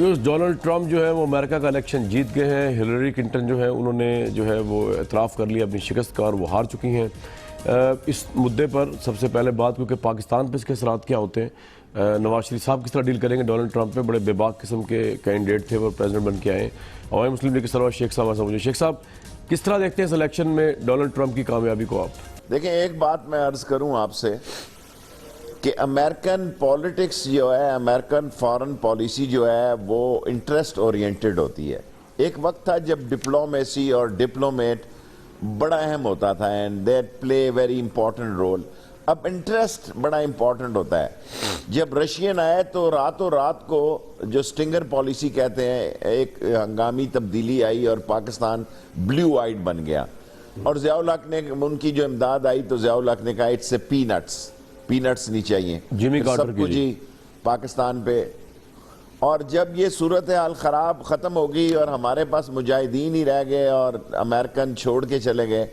Views Donald Trump جو ہے وہ امریکہ کا الیکشن جیت گئے ہیں. ہلری کلنٹن جو ہے انہوں نے جو ہے وہ اعتراف کر لیا اپنی شکست کا اور وہ ہار چکی ہیں. اس مدعے پر سب سے پہلے بات کیونکہ پاکستان پہ اس کے اثرات کیا ہوتے ہیں, نواز شریف صاحب کس طرح ڈیل کریں گے ڈونلڈ ٹرمپ پہ. بڑے بے باک قسم کے کینڈیڈیٹ تھے وہ پریزیڈنٹ بن کے آئے ہیں. عوامی مسلم لیگ کے سربراہ شیخ صاحب سمجھے, شیخ صاحب کس طرح دیکھتے ہیں اس الیکشن میں ڈونلڈ ٹرمپ کی کامیابی کو آپ؟ دیکھیں ایک بات میں عرض کروں آپ سے کہ امریکن پولیٹکس جو ہے, امریکن فارن پالیسی جو ہے وہ انٹرسٹ اورینٹڈ ہوتی ہے. ایک وقت تھا جب ڈپلومیسی اور ڈپلومیٹ بڑا اہم ہوتا تھا and that play very important role. اب انٹرسٹ بڑا امپورٹنٹ ہوتا ہے. جب رشین آئے تو راتوں رات کو جو سٹنگر پالیسی کہتے ہیں ایک ہنگامی تبدیلی آئی اور پاکستان بلیو آئیڈ بن گیا. اور ضیاء الحق نے ان کی جو امداد آئی تو ضیاء الحق نے کہا اٹس اے پینٹس نہیں چاہیے سب کچھ ہی پاکستان پہ. اور جب یہ صورتحال خراب ختم ہو گئی اور ہمارے پاس مجاہدین ہی رہ گئے اور امریکن چھوڑ کے چلے گئے,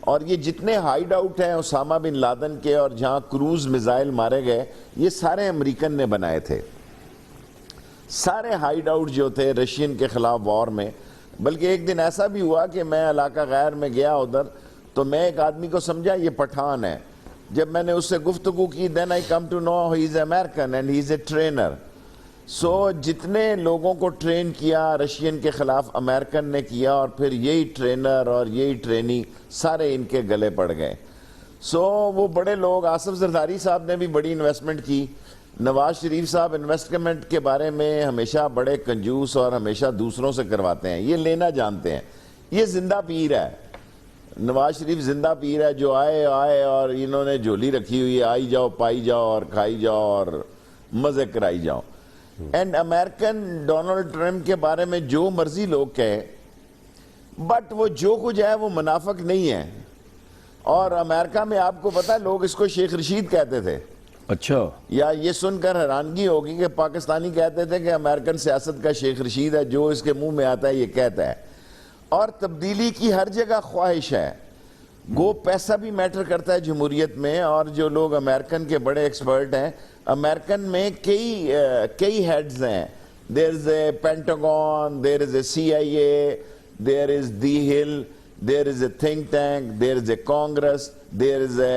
اور یہ جتنے ہائیڈ آؤٹ ہیں اسامہ بن لادن کے اور جہاں کروز میزائل مارے گئے یہ سارے امریکن نے بنائے تھے. سارے ہائیڈ آؤٹ جو تھے رشین کے خلاف وار میں. بلکہ ایک دن ایسا بھی ہوا کہ میں علاقہ غیر میں گیا ادھر تو میں ایک آدمی کو سمجھا یہ پٹھان ہے. جب میں نے اس سے گفتگو کی then I come to know he is American and he is a trainer. سو جتنے لوگوں کو ٹرین کیا رشین کے خلاف امریکن نے کیا اور پھر یہی ٹرینر اور یہی ٹرینی سارے ان کے گلے پڑ گئے. سو وہ بڑے لوگ, آصف زرداری صاحب نے بھی بڑی انویسٹمنٹ کی. نواز شریف صاحب انویسٹمنٹ کے بارے میں ہمیشہ بڑے کنجوس اور ہمیشہ دوسروں سے کرواتے ہیں, یہ لینا جانتے ہیں. یہ زندہ پیر ہے, نواز شریف زندہ پیر ہے جو آئے اور انہوں نے جھولی رکھی ہوئی ہے, آئی جاؤ پائی جاؤ اور کھائی جاؤ اور مزے کرائی جاؤ. اینڈ امریکن ڈونلڈ ٹرمپ کے بارے میں جو مرضی لوگ کہیں بٹ وہ جو کچھ ہے وہ منافق نہیں ہے. اور امریکہ میں آپ کو پتا ہے لوگ اس کو شیخ رشید کہتے تھے. اچھا, یا یہ سن کر حیرانگی ہوگی کہ پاکستانی کہتے تھے کہ امریکن سیاست کا شیخ رشید ہے, جو اس کے منہ میں آتا ہے یہ کہتا ہے. اور تبدیلی کی ہر جگہ خواہش ہے. گو پیسہ بھی میٹر کرتا ہے جمہوریت میں. اور جو لوگ امریکن کے بڑے ایکسپرٹ ہیں, امریکن میں کئی ہیڈز ہیں. دیر از اے پینٹاگون, دیر از اے CIA, دیر از دی ہل, دیر از اے تھنک ٹینک, دیر از اے کانگریس, دیر از اے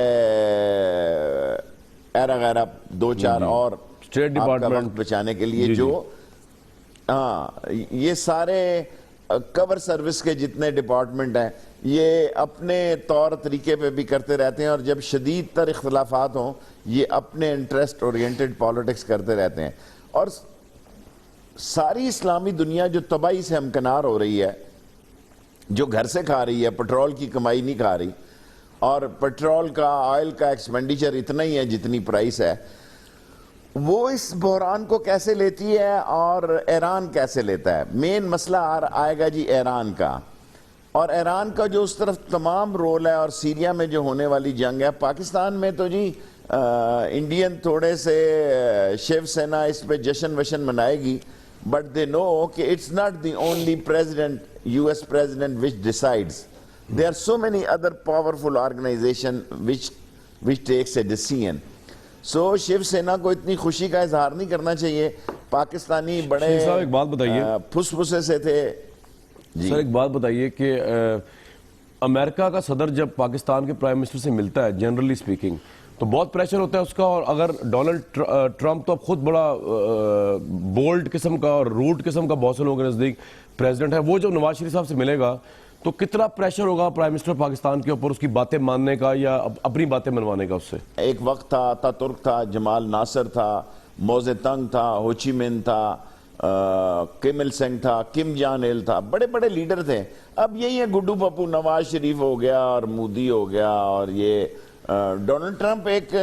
ایرا غیرہ دو چار اور اسٹیٹ ڈپارٹمنٹ بچانے کے لیے جو یہ سارے کور سروس کے جتنے ڈپارٹمنٹ ہیں یہ اپنے طور طریقے پہ بھی کرتے رہتے ہیں. اور جب شدید تر اختلافات ہوں یہ اپنے انٹرسٹ اورینٹڈ پالیٹکس کرتے رہتے ہیں. اور ساری اسلامی دنیا جو تباہی سے ہمکنار ہو رہی ہے, جو گھر سے کھا رہی ہے, پٹرول کی کمائی نہیں کھا رہی, اور پٹرول کا آئل کا ایکسپینڈیچر اتنا ہی ہے جتنی پرائس ہے, وہ اس بحران کو کیسے لیتی ہے اور ایران کیسے لیتا ہے. مین مسئلہ آئے گا جی ایران کا. اور ایران کا جو اس طرف تمام رول ہے اور سیریا میں جو ہونے والی جنگ ہے. پاکستان میں تو جی انڈین تھوڑے سے شیو سینا اس پہ جشن وشن منائے گی, بٹ دے نو کہ it's not the only president, US president which decides. There are so many other powerful organizations which takes a decision. So Shiv Sena کو اتنی خوشی کا اظہار نہیں کرنا چاہیے. پاکستانی بڑے ایک بات بتائیے, پھس پھسے سے تھے. سر ایک بات بتائیے کہ امریکہ کا صدر جب پاکستان کے پرائم منسٹر سے ملتا ہے جنرلی اسپیکنگ تو بہت پریشر ہوتا ہے اس کا. اور اگر ڈونلڈ ٹرمپ تو اب خود بڑا بولڈ قسم کا اور روٹ قسم کا بہت سے لوگوں کے نزدیک پریزیڈنٹ ہے, وہ جب نواز شریف صاحب سے ملے گا تو کتنا پریشر ہوگا پرائم منسٹر پاکستان کے اوپر اس کی باتیں ماننے کا یا اپنی باتیں منوانے کا اس سے؟ ایک وقت تھا ترک تھا, جمال ناصر تھا, موزے تنگ تھا, ہوچی من تھا, کم il سنگ تھا, کم جان ایل تھا, بڑے بڑے لیڈر تھے. اب یہی ہے گڈو پپو, نواز شریف ہو گیا اور مودی ہو گیا. اور یہ ڈونلڈ ٹرمپ ایک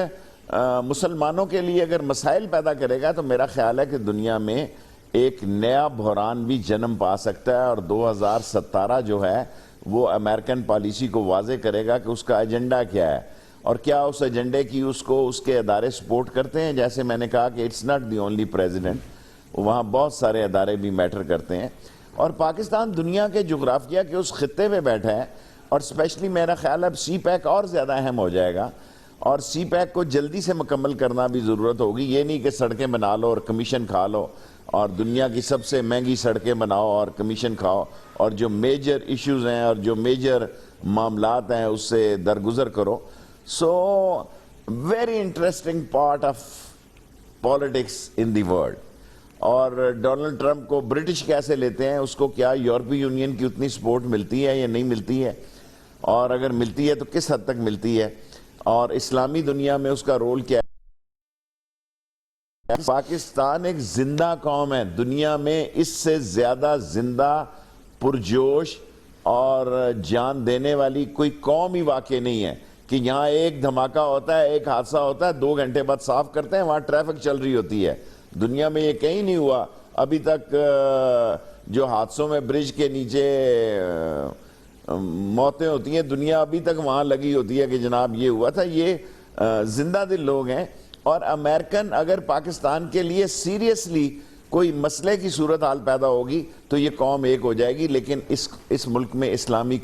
مسلمانوں کے لیے اگر مسائل پیدا کرے گا تو میرا خیال ہے کہ دنیا میں ایک نیا بحران بھی جنم پا سکتا ہے. اور 2017 جو ہے وہ امریکن پالیسی کو واضح کرے گا کہ اس کا ایجنڈا کیا ہے اور کیا اس ایجنڈے کی اس کو اس کے ادارے سپورٹ کرتے ہیں. جیسے میں نے کہا کہ it's not the only president, وہاں بہت سارے ادارے بھی میٹر کرتے ہیں. اور پاکستان دنیا کے جغرافیہ کے اس خطے میں بیٹھا ہے اور اسپیشلی میرا خیال ہے اب سی پیک اور زیادہ اہم ہو جائے گا. اور سی پیک کو جلدی سے مکمل کرنا بھی ضرورت ہوگی. یہ نہیں کہ سڑکیں بنا لو اور کمیشن کھا لو. اور دنیا کی سب سے مہنگی سڑکیں بناؤ اور کمیشن کھاؤ اور جو میجر ایشوز ہیں اور جو میجر معاملات ہیں اس سے درگزر کرو. So very interesting part of politics in the world. اور ڈونلڈ ٹرمپ کو برٹش کیسے لیتے ہیں, اس کو کیا یورپی یونین کی اتنی سپورٹ ملتی ہے یا نہیں ملتی ہے, اور اگر ملتی ہے تو کس حد تک ملتی ہے, اور اسلامی دنیا میں اس کا رول کیا ہے. پاکستان ایک زندہ قوم ہے, دنیا میں اس سے زیادہ زندہ, پرجوش اور جان دینے والی کوئی قوم ہی واقع نہیں ہے کہ یہاں ایک دھماکہ ہوتا ہے, ایک حادثہ ہوتا ہے, 2 گھنٹے بعد صاف کرتے ہیں, وہاں ٹریفک چل رہی ہوتی ہے. دنیا میں یہ کہیں نہیں ہوا ابھی تک. جو حادثوں میں برج کے نیچے موتیں ہوتی ہیں, دنیا ابھی تک وہاں لگی ہوتی ہے کہ جناب یہ ہوا تھا. یہ زندہ دل لوگ ہیں. اور امریکن اگر پاکستان کے لیے سیریسلی کوئی مسئلے کی صورتحال پیدا ہوگی تو یہ قوم ایک ہو جائے گی. لیکن اس ملک میں اسلامی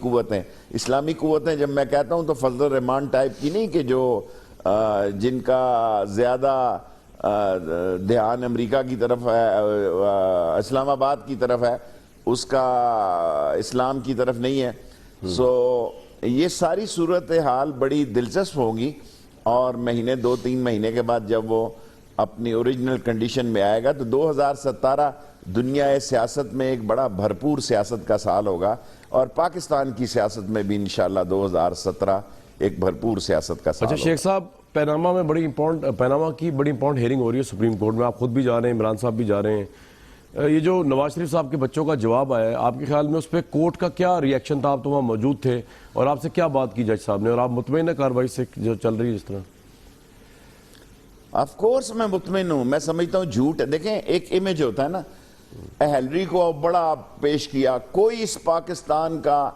قوتیں جب میں کہتا ہوں تو فضل الرحمان ٹائپ کی نہیں کہ جو جن کا زیادہ دھیان امریکہ کی طرف ہے, اسلام آباد کی طرف ہے, اس کا اسلام کی طرف نہیں ہے. سو یہ ساری صورتحال بڑی دلچسپ ہوگی, اور 2-3 مہینے کے بعد جب وہ اپنی اوریجنل کنڈیشن میں آئے گا تو 2017 دنیا سیاست میں ایک بڑا بھرپور سیاست کا سال ہوگا, اور پاکستان کی سیاست میں بھی انشاءاللہ 2017 ایک بھرپور سیاست کا سال ہوگا. اچھا شیخ صاحب, پیناما کی بڑی امپورٹنٹ ہیئرنگ ہو رہی ہے سپریم کورٹ میں, آپ خود بھی جا رہے ہیں, عمران صاحب بھی جا رہے ہیں. یہ جو نواز شریف صاحب کے بچوں کا جواب آیا ہے, آپ کے خیال میں اس پہ کورٹ کا کیا ری ایکشن تھا؟ آپ تو وہاں موجود تھے, اور آپ سے کیا بات کی جج صاحب نے, اور آپ مطمئن ہیں کارروائی سے جو چل رہی ہے اس طرح؟ آف کورس میں مطمئن ہوں. میں سمجھتا ہوں جھوٹ ہے. دیکھیں ایک امیج ہوتا ہے نا, ہیلری کو بڑا پیش کیا, کوئی اس پاکستان کا,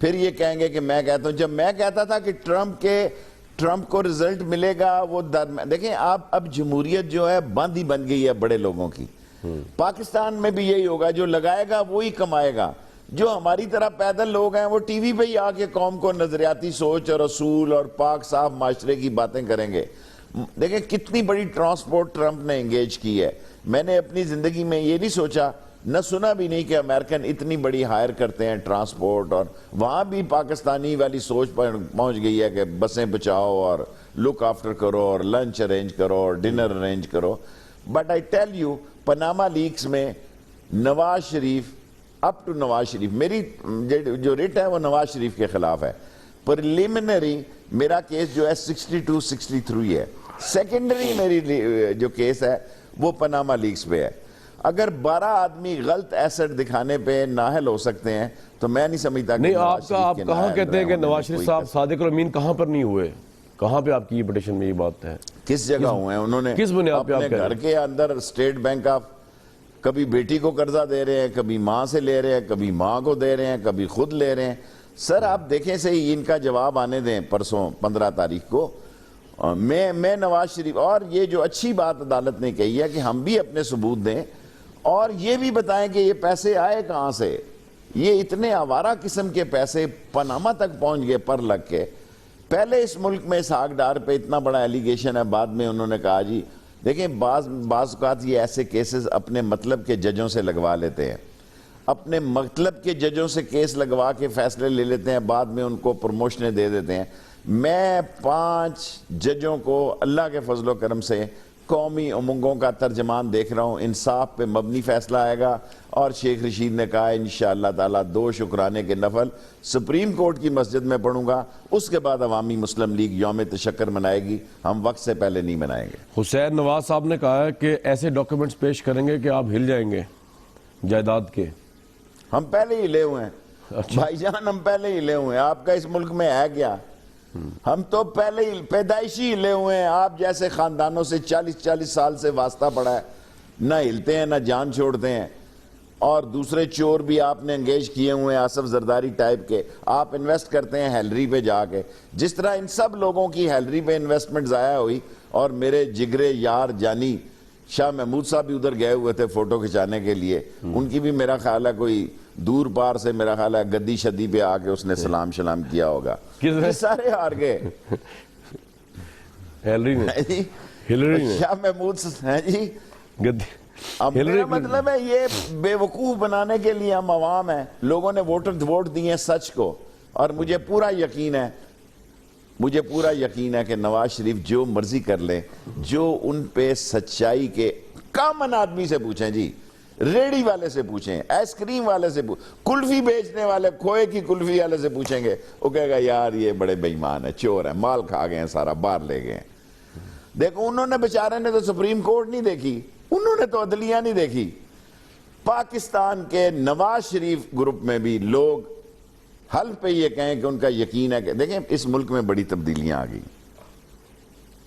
پھر یہ کہیں گے کہ میں کہتا ہوں, جب میں کہتا تھا کہ ٹرمپ کو رزلٹ ملے گا وہ دیکھیں اب جمہوریت جو ہے بند ہی بن گئی ہے بڑے لوگوں کی. پاکستان میں بھی یہی ہوگا, جو لگائے گا وہی کمائے گا. جو ہماری طرح پیدل لوگ ہیں وہ ٹی وی پہ ہی آ کے قوم کو نظریاتی سوچ اور اصول اور پاک صاف معاشرے کی باتیں کریں گے. دیکھیں کتنی بڑی ٹرانسپورٹ ٹرمپ نے انگیج کی ہے. میں نے اپنی زندگی میں یہ نہیں سوچا, نہ سنا بھی نہیں کہ امریکن اتنی بڑی ہائر کرتے ہیں ٹرانسپورٹ, اور وہاں بھی پاکستانی والی سوچ پر پہنچ گئی ہے کہ بسیں بچاؤ اور لک آفٹر کرو اور لنچ ارینج کرو اور ڈنر ارینج کرو. But I tell you, Panama leaks میں نواز شریف, اپ ٹو نواز شریف, میری جو ریٹ ہے وہ نواز شریف کے خلاف ہے. پریلیمنری میرا کیس جو ہے 62-63 ہے. سیکنڈری میری جو کیس ہے وہ پناما لیکس پہ ہے. اگر 12 آدمی غلط ایسٹ دکھانے پہ نااہل ہو سکتے ہیں تو میں نہیں سمجھتا کہ نہیں, آپ کہاں کہتے ہیں کہ نواز شریف صاحب صادق اور امین کہاں پر نہیں ہوئے؟ کہاں پہ آپ کی یہ پٹیشن میں یہ بات ہے؟ کس جگہ ہوئے ہیں؟ انہوں نے کس بنیاد پہ آپ اپنے گھر کے اندر اسٹیٹ بینک آف, کبھی بیٹی کو قرضہ دے رہے ہیں, کبھی ماں سے لے رہے ہیں, کبھی ماں کو دے رہے ہیں, کبھی خود لے رہے ہیں. سر آپ دیکھیں صحیح, ان کا جواب آنے دیں پرسوں 15 تاریخ کو. میں نواز شریف, اور یہ جو اچھی بات عدالت نے کہی ہے کہ ہم بھی اپنے ثبوت دیں اور یہ بھی بتائیں کہ یہ پیسے آئے کہاں سے. یہ اتنے آوارہ قسم کے پیسے پاناما تک پہنچ گئے پر لگ کے. پہلے اس ملک میں اسحاق ڈار پہ اتنا بڑا ایلیگیشن ہے, بعد میں انہوں نے کہا جی دیکھیں بعض اوقات یہ ایسے کیسز اپنے مطلب کے ججوں سے لگوا لیتے ہیں, اپنے مطلب کے ججوں سے کیس لگوا کے فیصلے لے لیتے ہیں, بعد میں ان کو پروموشنیں دے دیتے ہیں. میں 5 ججوں کو اللہ کے فضل و کرم سے قومی امنگوں کا ترجمان دیکھ رہا ہوں. انصاف پہ مبنی فیصلہ آئے گا, اور شیخ رشید نے کہا انشاءاللہ تعالیٰ 2 شکرانے کے نفل سپریم کورٹ کی مسجد میں پڑھوں گا. اس کے بعد عوامی مسلم لیگ یوم تشکر منائے گی, ہم وقت سے پہلے نہیں منائیں گے. حسین نواز صاحب نے کہا ہے کہ ایسے ڈاکیومنٹس پیش کریں گے کہ آپ ہل جائیں گے جائیداد کے. ہم پہلے ہی لے ہوئے ہیں بھائی جان, ہم پہلے ہی لے ہوئے ہیں. آپ کا اس ملک میں ہے کیا؟ ہم تو پہلے ہی پیدائشی لے ہوئے ہیں. آپ جیسے خاندانوں سے 40 سال سے واسطہ پڑا ہے, نہ ہلتے ہیں نہ جان چھوڑتے ہیں. اور دوسرے چور بھی آپ نے انگیج کیے ہوئے ہیں, آصف زرداری ٹائپ کے. آپ انویسٹ کرتے ہیں ہیلری پہ جا کے, جس طرح ان سب لوگوں کی ہیلری پہ انویسٹمنٹ ضائع ہوئی. اور میرے جگرے یار جانی شاہ محمود صاحب بھی ادھر گئے ہوئے تھے فوٹو کھچانے کے لیے, ان کی بھی میرا خیال ہے کوئی دور پار سے میرا خیال ہے گدی شدی پہ آ کے اس نے سلام کیا ہوگا. یہ سارے ہار گئے. ہیلری نے, شاہ محمود ہیں جی, اب میرا مطلب ہے یہ بیوقوف بنانے کے لیے ہم عوام ہیں, لوگوں نے ووٹ دیے سچ کو, اور مجھے پورا یقین ہے کہ نواز شریف جو مرضی کر لیں, جو ان پہ سچائی کے کامن آدمی سے پوچھیں جی, ریڑی والے سے پوچھیں, آئس کریم والے سے پوچھیں, کلفی بیچنے والے, کھوئے کی کلفی والے سے پوچھیں گے, وہ کہے گا یار یہ بڑے بے ایمان ہیں, چور ہیں, مال کھا گئے ہیں, سارا باہر لے گئے ہیں. دیکھو انہوں نے بیچارے نے تو سپریم کورٹ نہیں دیکھی, انہوں نے تو عدلیہ نہیں دیکھی. پاکستان کے نواز شریف گروپ میں بھی لوگ حلف پہ یہ کہیں کہ ان کا یقین ہے کہ دیکھیں اس ملک میں بڑی تبدیلیاں آ گئی.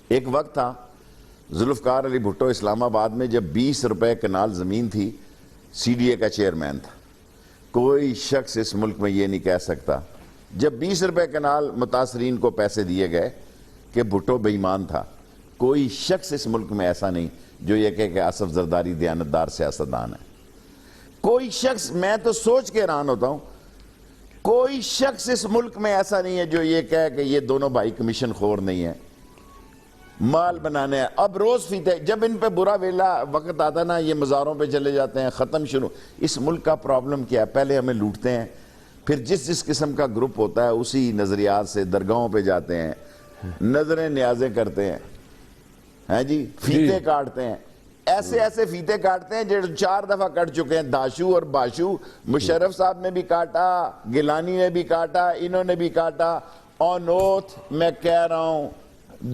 ایک وقت تھا ذوالفقار علی بھٹو اسلام آباد میں جب 20 روپے کنال زمین تھی, سی ڈی اے کا چیئرمین تھا. کوئی شخص اس ملک میں یہ نہیں کہہ سکتا جب 20 روپے کنال متاثرین کو پیسے دیے گئے کہ بھٹو بے ایمان تھا. کوئی شخص اس ملک میں ایسا نہیں جو یہ کہے کہ آصف زرداری دیانتدار سیاستدان ہے. کوئی شخص, میں تو سوچ کے حیران ہوتا ہوں, کوئی شخص اس ملک میں ایسا نہیں ہے جو یہ کہے کہ یہ دونوں بھائی کمیشن خور نہیں ہے, مال بنانے ہیں. اب روز فیتے, جب ان پہ برا ویلا وقت آتا نا یہ مزاروں پہ چلے جاتے ہیں, ختم شروع. اس ملک کا پرابلم کیا ہے, پہلے ہمیں لوٹتے ہیں, پھر جس قسم کا گروپ ہوتا ہے اسی نظریات سے درگاہوں پہ جاتے ہیں, نظریں نیازیں کرتے ہیں جی, فیتے کاٹتے ہیں, ایسے فیتے کاٹتے ہیں جو 4 دفعہ کٹ چکے ہیں. داشو اور باشو, مشرف صاحب نے بھی کاٹا, گیلانی نے بھی کاٹا, انہوں نے بھی کاٹا. آن اوتھ میں کہہ رہا ہوں,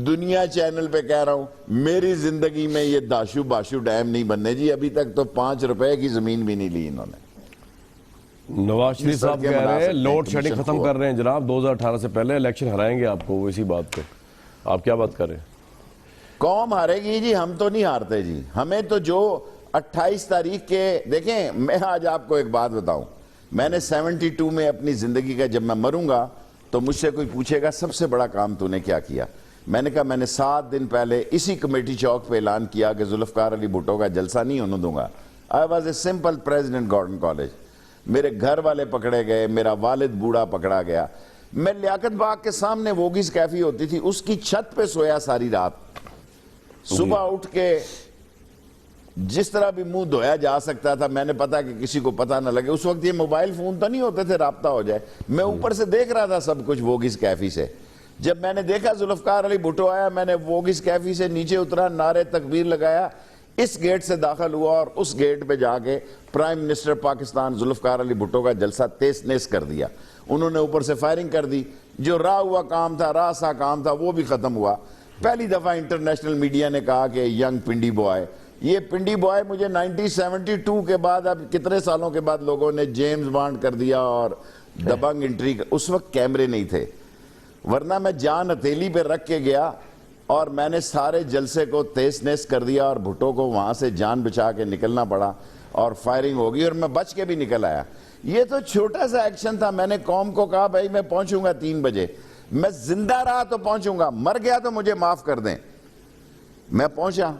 دنیا چینل پہ کہہ رہا ہوں, میری زندگی میں یہ داشو باشو ڈیم نہیں بننے جی. ابھی تک تو 5 روپے کی زمین بھی نہیں لی انہوں نے. نواز شریف صاحب کہہ رہے ہیں لوڈ شیڈنگ ختم کر رہے ہیں جناب, 2018 سے پہلے الیکشن ہرائیں گے آپ کو. وہ اسی بات پہ آپ کیا بات کر رہے ہیں؟ قوم ہارے گی جی, ہم تو نہیں ہارتے جی. ہمیں تو جو 28 تاریخ کے, دیکھیں میں آج آپ کو ایک بات بتاؤں, میں نے 72 میں اپنی زندگی کا, جب میں مروں گا تو مجھ سے کوئی پوچھے گا سب سے بڑا کام تو نے کیا کیا, میں نے کہا میں نے 7 دن پہلے اسی کمیٹی چوک پہ اعلان کیا کہ ذوالفقار علی بھٹو کا جلسہ نہیں ہونے دوں گا. I was a simple president Gordon college. میرے گھر والے پکڑے گئے, میرا والد بوڑھا پکڑا گیا. میں لیاقت باغ کے سامنے ووگیز کیفی ہوتی تھی, اس کی چھت پہ سویا ساری رات. صبح اٹھ کے جس طرح بھی منہ دھویا جا سکتا تھا, میں نے پتا کہ کسی کو پتا نہ لگے. اس وقت یہ موبائل فون تو نہیں ہوتے تھے رابطہ ہو جائے. میں اوپر سے دیکھ رہا تھا سب کچھ ووگیز کیفی سے. جب میں نے دیکھا ذوالفقار علی بھٹو آیا, میں نے ووگیز کیفی سے نیچے اترا, نعرے تکبیر لگایا, اس گیٹ سے داخل ہوا اور اس گیٹ پہ جا کے پرائم منسٹر پاکستان ذوالفقار علی بھٹو کا جلسہ تیز نیس کر دیا. انہوں نے اوپر سے فائرنگ کر دی. جو راہ ہوا کام تھا, راہ سا کام تھا, وہ بھی ختم ہوا. پہلی دفعہ انٹرنیشنل میڈیا نے کہا کہ ینگ پنڈی بوائے, یہ پنڈی بوائے مجھے 1972 کے بعد, اب کتنے سالوں کے بعد لوگوں نے جیمز بانڈ کر دیا اور دبنگ انٹری. اس وقت کیمرے نہیں تھے, ورنہ میں جان ہتھیلی پہ رکھ کے گیا اور میں نے سارے جلسے کو تیز نیس کر دیا اور بھٹو کو وہاں سے جان بچا کے نکلنا پڑا اور فائرنگ ہو گئی اور میں بچ کے بھی نکل آیا. یہ تو چھوٹا سا ایکشن تھا. میں نے قوم کو کہا بھائی میں پہنچوں گا 3 بجے, میں زندہ رہا تو پہنچوں گا, مر گیا تو مجھے معاف کر دیں. میں پہنچا,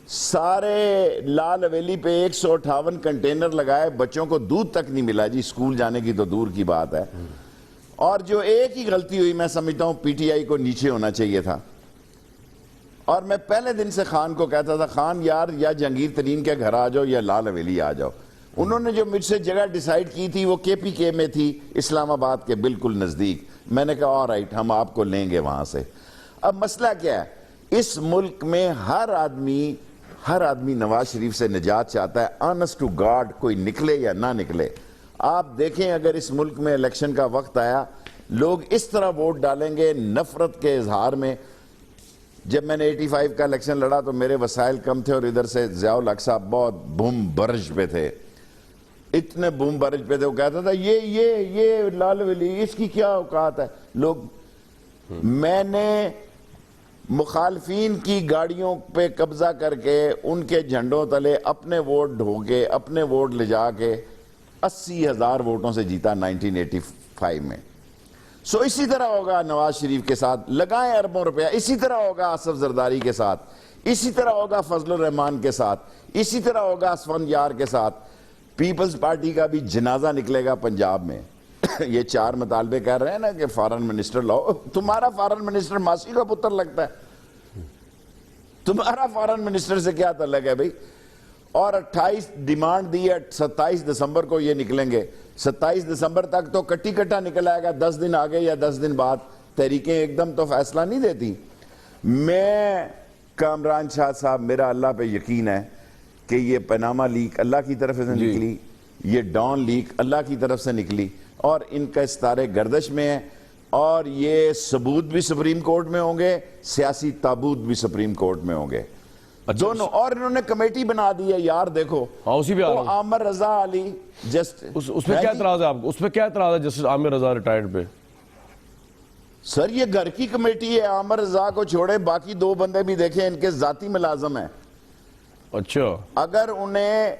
سارے لال حویلی پہ 158 کنٹینر لگائے, بچوں کو دودھ تک نہیں ملا جی, اسکول جانے کی تو دور کی بات ہے. اور جو ایک ہی غلطی ہوئی, میں سمجھتا ہوں پی ٹی آئی کو نیچے ہونا چاہیے تھا. اور میں پہلے دن سے خان کو کہتا تھا, خان یار یا جہانگیر ترین کے گھر آ جاؤ یا لال حویلی آ جاؤ. انہوں نے جو مجھ سے جگہ ڈیسائیڈ کی تھی وہ کے پی کے میں تھی, اسلام آباد کے بالکل نزدیک. میں نے کہا آلرائٹ, ہم آپ کو لیں گے وہاں سے. اب مسئلہ کیا ہے, اس ملک میں ہر آدمی نواز شریف سے نجات چاہتا ہے. آنسٹ ٹو گاڈ, کوئی نکلے یا نہ نکلے. آپ دیکھیں اگر اس ملک میں الیکشن کا وقت آیا, لوگ اس طرح ووٹ ڈالیں گے نفرت کے اظہار میں. جب میں نے 85 کا الیکشن لڑا تو میرے وسائل کم تھے اور ادھر سے ضیاء الحق صاحب بہت بم برج پہ تھے, اتنے بم برج پہ تھے. وہ کہتا تھا یہ لال ولی, اس کی کیا اوقات ہے. لوگ, میں نے مخالفین کی گاڑیوں پہ قبضہ کر کے ان کے جھنڈوں تلے اپنے ووٹ ڈھو کے, اپنے ووٹ لے جا کے 80,000 ووٹوں سے جیتا 1985 میں. سو اسی طرح ہوگا نواز شریف کے ساتھ, لگائیں اربوں روپیہ. اسی طرح ہوگا آصف زرداری کے ساتھ, اسی طرح ہوگا فضل الرحمان کے ساتھ, اسی طرح ہوگا اسفند یار کے ساتھ. پیپلز پارٹی کا بھی جنازہ نکلے گا پنجاب میں. یہ 4 مطالبے کہہ رہے ہیں نا کہ فارن منسٹر لاؤ. تمہارا فارن منسٹر ماسی کا پتر لگتا ہے, تمہارا فارن منسٹر سے کیا تعلق ہے بھائی. اور 28 ڈیمانڈ دی ہے, 27 دسمبر کو یہ نکلیں گے. 27 دسمبر تک تو کٹی کٹا نکل آئے گا, 10 دن آگے یا 10 دن بعد. تحریکیں ایک دم تو فیصلہ نہیں دیتی. میں کامران شاہ صاحب, میرا اللہ پہ یقین ہے کہ یہ پاناما لیک اللہ کی طرف سے نکلی, یہ ڈان لیک اللہ کی طرف سے نکلی, اور ان کا ستارے گردش میں ہے, اور یہ ثبوت بھی سپریم کورٹ میں ہوں گے, سیاسی تابوت بھی سپریم کورٹ میں ہوں گے دونوں. اور انہوں نے کمیٹی بنا دی ہے یار, دیکھو اسی پہ وہ عامر رضا علی جسٹ اس پہ کیا اعتراض ہے آپ کو؟ اس پہ کیا اعتراض ہے جسٹس عامر رضا ریٹائرڈ پہ؟ سر یہ گھر کی کمیٹی ہے, عامر رضا کو چھوڑے باقی 2 بندے بھی دیکھیں, ان کے ذاتی ملازم ہیں. اچھا, اگر انہیں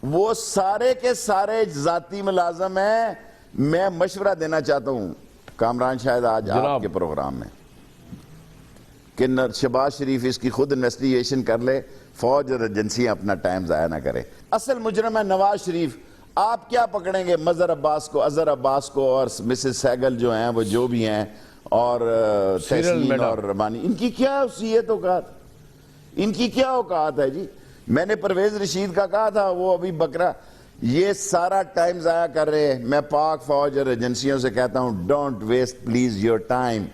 وہ سارے کے سارے ذاتی ملازم ہیں, میں مشورہ دینا چاہتا ہوں کامران شاہد آج آپ کے پروگرام میں کہ شہباز شریف اس کی خود انویسٹیگیشن کر لے, فوج اور ایجنسیاں اپنا ٹائم ضائع نہ کرے. اصل مجرم ہے نواز شریف. آپ کیا پکڑیں گے مظہر عباس کو, اظہر عباس کو, اور مسز سہگل جو ہیں وہ جو بھی ہیں, اور تحسین اور ربانی, ان کی کیا حیثیت اوقات, ان کی کیا اوقات ہے جی؟ میں نے پرویز رشید کا کہا تھا, وہ ابھی بکرا, یہ سارا ٹائم ضائع کر رہے ہیں. میں پاک فوج اور ایجنسیوں سے کہتا ہوں don't waste please your time.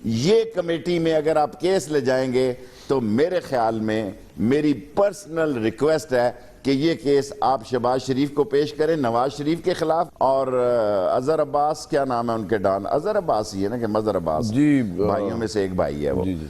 یہ کمیٹی میں اگر آپ کیس لے جائیں گے تو میرے خیال میں میری پرسنل ریکویسٹ ہے کہ یہ کیس آپ شہباز شریف کو پیش کریں نواز شریف کے خلاف, اور اظہر عباس, کیا نام ہے ان کے ڈان, اظہر عباس ہی ہے نا کہ مظہر عباس, جی بھائیوں میں سے ایک بھائی ہے وہ, جی جی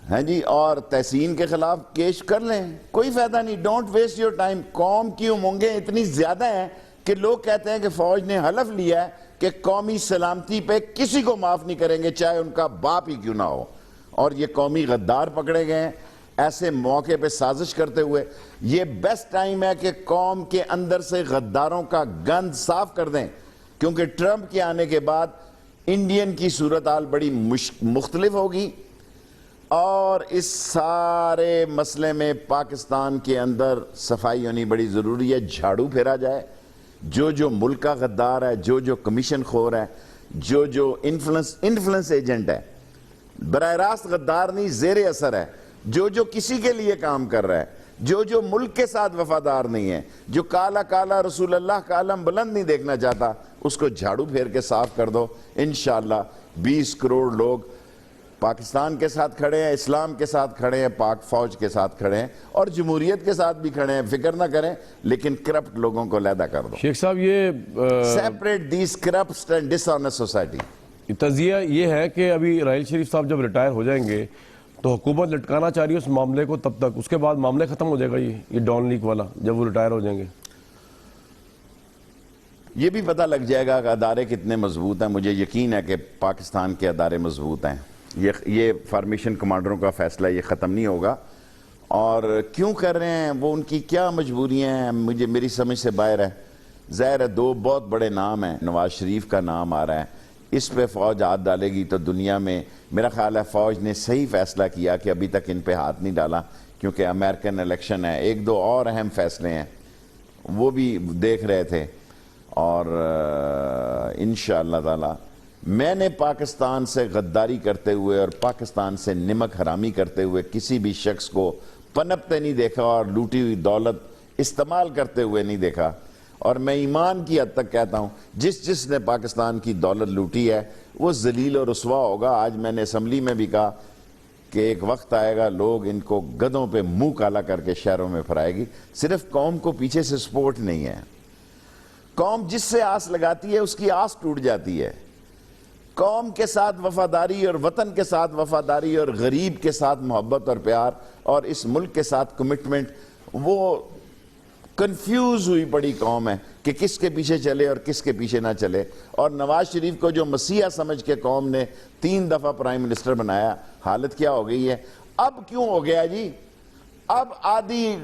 ہیں جی, اور تحسین کے خلاف کیس کر لیں, کوئی فائدہ نہیں. Don't waste your time. قوم کی امنگیں اتنی زیادہ ہیں کہ لوگ کہتے ہیں کہ فوج نے حلف لیا ہے کہ قومی سلامتی پہ کسی کو معاف نہیں کریں گے, چاہے ان کا باپ ہی کیوں نہ ہو. اور یہ قومی غدار پکڑے گئے ہیں ایسے موقع پہ سازش کرتے ہوئے. یہ بیسٹ ٹائم ہے کہ قوم کے اندر سے غداروں کا گند صاف کر دیں, کیونکہ ٹرمپ کے آنے کے بعد انڈین کی صورتحال بڑی مختلف ہوگی, اور اس سارے مسئلے میں پاکستان کے اندر صفائی ہونی بڑی ضروری ہے. جھاڑو پھیرا جائے, جو ملک کا غدار ہے, جو کمیشن خور ہے, جو انفلنس ایجنٹ ہے, براہ راست غدار نہیں زیر اثر ہے, جو کسی کے لیے کام کر رہا ہے, جو ملک کے ساتھ وفادار نہیں ہے, جو کالا کالا رسول اللہ کا علم بلند نہیں دیکھنا چاہتا, اس کو جھاڑو پھیر کے صاف کر دو. انشاءاللہ 20 کروڑ لوگ پاکستان کے ساتھ کھڑے ہیں, اسلام کے ساتھ کھڑے ہیں, پاک فوج کے ساتھ کھڑے ہیں, اور جمہوریت کے ساتھ بھی کھڑے ہیں. فکر نہ کریں, لیکن کرپٹ لوگوں کو علیحدہ کر دو. شیخ صاحب, یہ separate these corrupt and dishonest society. تجزیہ یہ ہے کہ ابھی راحیل شریف صاحب جب ریٹائر ہو جائیں گے تو حکومت لٹکانا چاہ رہی ہے اس معاملے کو, تب تک اس کے بعد معاملے ختم ہو جائے گا یہ ڈان لیک والا, جب وہ ریٹائر ہو جائیں گے. یہ بھی پتہ لگ جائے گا کہ ادارے کتنے مضبوط ہیں. مجھے یقین ہے کہ پاکستان کے ادارے مضبوط ہیں. یہ فارمیشن کمانڈروں کا فیصلہ یہ ختم نہیں ہوگا, اور کیوں کر رہے ہیں وہ, ان کی کیا مجبوریاں ہیں, میری سمجھ سے باہر ہے. ظاہر ہے 2 بہت بڑے نام ہیں, نواز شریف کا نام آ رہا ہے, اس پہ فوج ہاتھ ڈالے گی تو دنیا میں میرا خیال ہے فوج نے صحیح فیصلہ کیا کہ ابھی تک ان پہ ہاتھ نہیں ڈالا, کیونکہ امریکن الیکشن ہے. 1-2 اور اہم فیصلے ہیں وہ بھی دیکھ رہے تھے, اور انشاءاللہ تعالی میں نے پاکستان سے غداری کرتے ہوئے اور پاکستان سے نمک حرامی کرتے ہوئے کسی بھی شخص کو پنپتے نہیں دیکھا, اور لوٹی ہوئی دولت استعمال کرتے ہوئے نہیں دیکھا. اور میں ایمان کی حد تک کہتا ہوں جس نے پاکستان کی دولت لوٹی ہے وہ ذلیل اور رسوا ہوگا. آج میں نے اسمبلی میں بھی کہا کہ ایک وقت آئے گا لوگ ان کو گدھوں پہ منہ کالا کر کے شہروں میں پھرائے گی. صرف قوم کو پیچھے سے سپورٹ نہیں ہے, قوم جس سے آس لگاتی ہے اس کی آس ٹوٹ جاتی ہے. قوم کے ساتھ وفاداری اور وطن کے ساتھ وفاداری اور غریب کے ساتھ محبت اور پیار اور اس ملک کے ساتھ کمٹمنٹ, وہ کنفیوز ہوئی پڑی قوم ہے کہ کس کے پیچھے چلے اور کس کے پیچھے نہ چلے. اور نواز شریف کو جو مسیحا سمجھ کے قوم نے 3 دفعہ پرائم منسٹر بنایا, حالت کیا ہو گئی ہے. اب کیوں ہو گیا جی, اب آدھی